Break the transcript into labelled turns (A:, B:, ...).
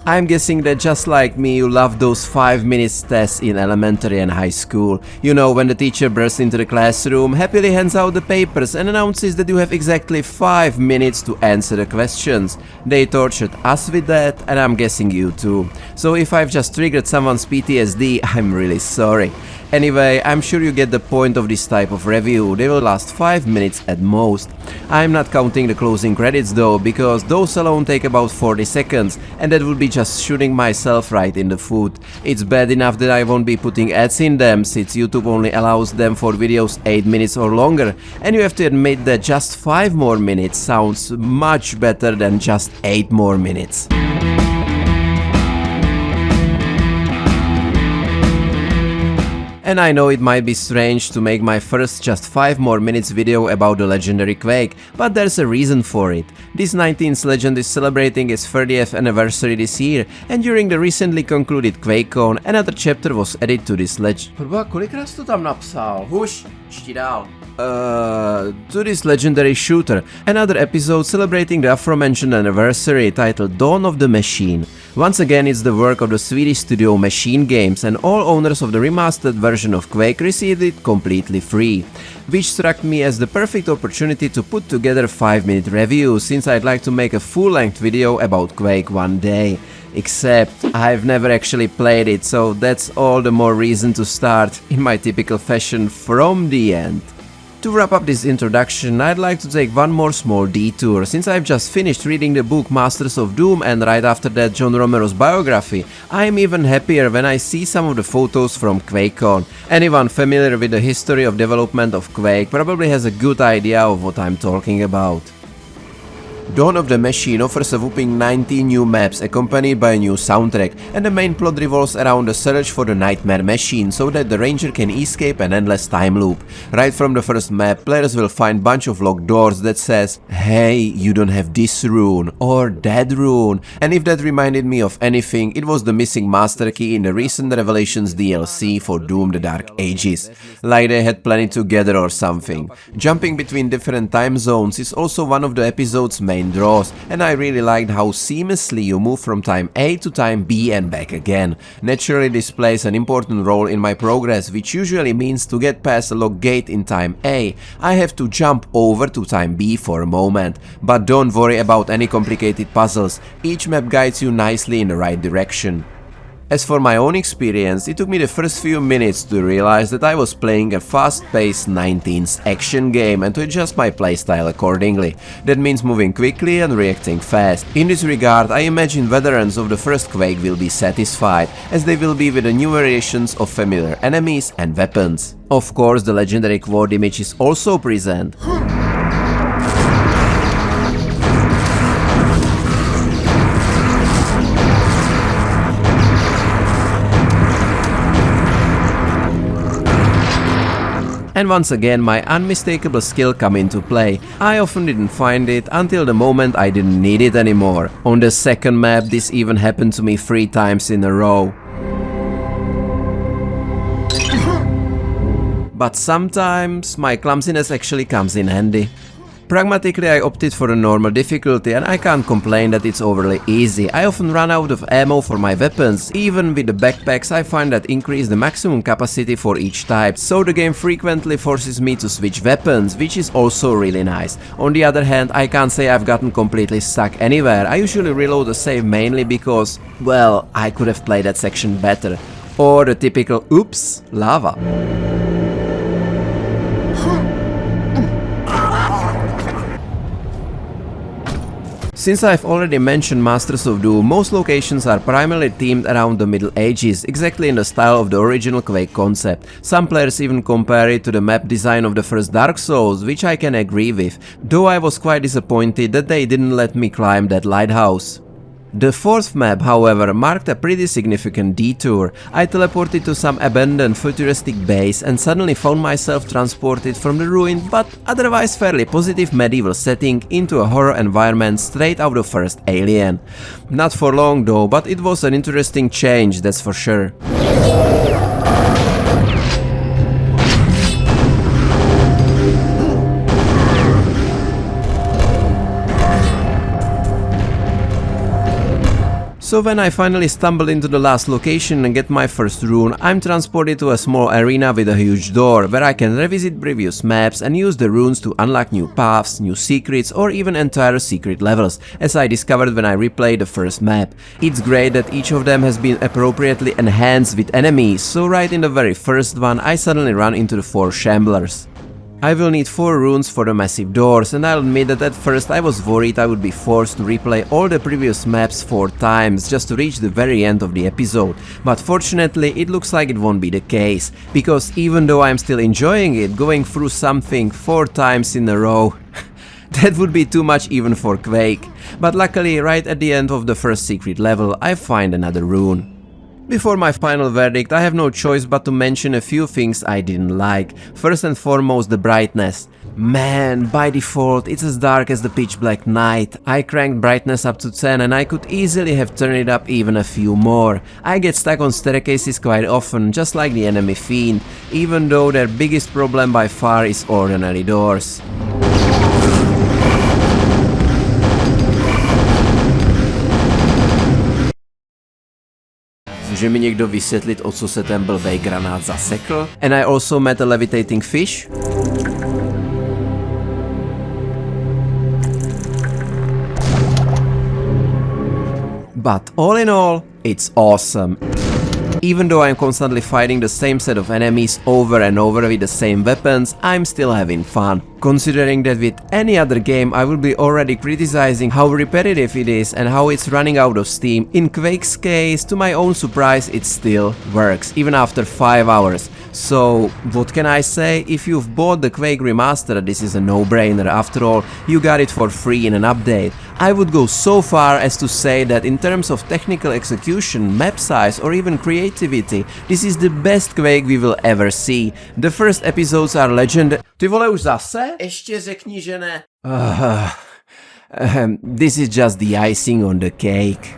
A: I'm guessing that just like me, you love those 5 minutes tests in elementary and high school. You know, when the teacher bursts into the classroom, happily hands out the papers and announces that you have exactly 5 minutes to answer the questions. They tortured us with that, and I'm guessing you too. So if I've just triggered someone's PTSD, I'm really sorry. Anyway, I'm sure you get the point of this type of review. They will last 5 minutes at most. I'm not counting the closing credits though, because those alone take about 40 seconds, and that would be just shooting myself right in the foot. It's bad enough that I won't be putting ads in them, since YouTube only allows them for videos 8 minutes or longer, and you have to admit that just 5 more minutes sounds much better than just 8 more minutes. And I know it might be strange to make my first just 5 more minutes video about the legendary Quake, but there's a reason for it. This 19th legend is celebrating its 30th anniversary this year, and during the recently concluded QuakeCon, another chapter was added to this legend. To this legendary shooter, another episode celebrating the aforementioned anniversary titled Dawn of the Machine. Once again, it's the work of the Swedish studio MachineGames, and all owners of the remastered version of Quake received it completely free, which struck me as the perfect opportunity to put together a 5-minute review, since I'd like to make a full-length video about Quake one day. Except I've never actually played it, so that's all the more reason to start, in my typical fashion, from the end. To wrap up this introduction, I'd like to take one more small detour, since I've just finished reading the book Masters of Doom, and right after that John Romero's biography. I'm even happier when I see some of the photos from QuakeCon. Anyone familiar with the history of development of Quake probably has a good idea of what I'm talking about. Dawn of the Machine offers a whopping 19 new maps accompanied by a new soundtrack, and the main plot revolves around the search for the Nightmare Machine so that the Ranger can escape an endless time loop. Right from the first map, players will find a bunch of locked doors that says, "Hey, you don't have this rune," or "that rune," and if that reminded me of anything, it was the missing master key in the recent Revelations DLC for Doom the Dark Ages. Like they had planned it together or something. Jumping between different time zones is also one of the episode's main draws, and I really liked how seamlessly you move from time A to time B and back again. Naturally, this plays an important role in my progress, which usually means to get past a locked gate in time A, I have to jump over to time B for a moment. But don't worry about any complicated puzzles, each map guides you nicely in the right direction. As for my own experience, it took me the first few minutes to realize that I was playing a fast-paced 19th action game and to adjust my playstyle accordingly. That means moving quickly and reacting fast. In this regard, I imagine veterans of the first Quake will be satisfied, as they will be with the new variations of familiar enemies and weapons. Of course, the legendary quad image is also present. And once again, my unmistakable skill come into play. I often didn't find it until the moment I didn't need it anymore. On the second map, this even happened to me 3 times in a row. But sometimes my clumsiness actually comes in handy. Pragmatically, I opted for a normal difficulty, and I can't complain that it's overly easy. I often run out of ammo for my weapons. Even with the backpacks, I find that increase the maximum capacity for each type, so the game frequently forces me to switch weapons, which is also really nice. On the other hand, I can't say I've gotten completely stuck anywhere. I usually reload the save mainly because, well, I could have played that section better. Or the typical oops, lava. Since I've already mentioned Masters of Doom, most locations are primarily themed around the Middle Ages, exactly in the style of the original Quake concept. Some players even compare it to the map design of the first Dark Souls, which I can agree with, though I was quite disappointed that they didn't let me climb that lighthouse. The fourth map, however, marked a pretty significant detour. I teleported to some abandoned futuristic base and suddenly found myself transported from the ruined but otherwise fairly positive medieval setting into a horror environment straight out of first Alien. Not for long though, but it was an interesting change, that's for sure. So when I finally stumble into the last location and get my first rune, I'm transported to a small arena with a huge door, where I can revisit previous maps and use the runes to unlock new paths, new secrets or even entire secret levels, as I discovered when I replayed the first map. It's great that each of them has been appropriately enhanced with enemies, so right in the very first one I suddenly run into the 4 shamblers. I will need 4 runes for the massive doors, and I'll admit that at first I was worried I would be forced to replay all the previous maps 4 times just to reach the very end of the episode, but fortunately it looks like it won't be the case, because even though I'm still enjoying it, going through something 4 times in a row that would be too much even for Quake. But luckily right at the end of the first secret level I find another rune. Before my final verdict, I have no choice but to mention a few things I didn't like. First and foremost, the brightness. Man, by default it's as dark as the pitch black night. I cranked brightness up to 10 and I could easily have turned it up even a few more. I get stuck on staircases quite often, just like the enemy fiend, even though their biggest problem by far is ordinary doors. Může mi někdo vysvětlit, o co se ten blbej granát zasekl? And I also met a levitating fish. But all in all, it's awesome. Even though I'm constantly fighting the same set of enemies over and over with the same weapons, I'm still having fun. Considering that with any other game I would be already criticizing how repetitive it is and how it's running out of steam, in Quake's case, to my own surprise, it still works, even after 5 hours. So, what can I say? If you've bought the Quake remaster, this is a no-brainer. After all, you got it for free in an update. I would go so far as to say that in terms of technical execution, map size or even creativity, this is the best Quake we will ever see. The first episodes are legendary. Ty vole, už zase? Ještě řekni, že ne. This is just the icing on the cake.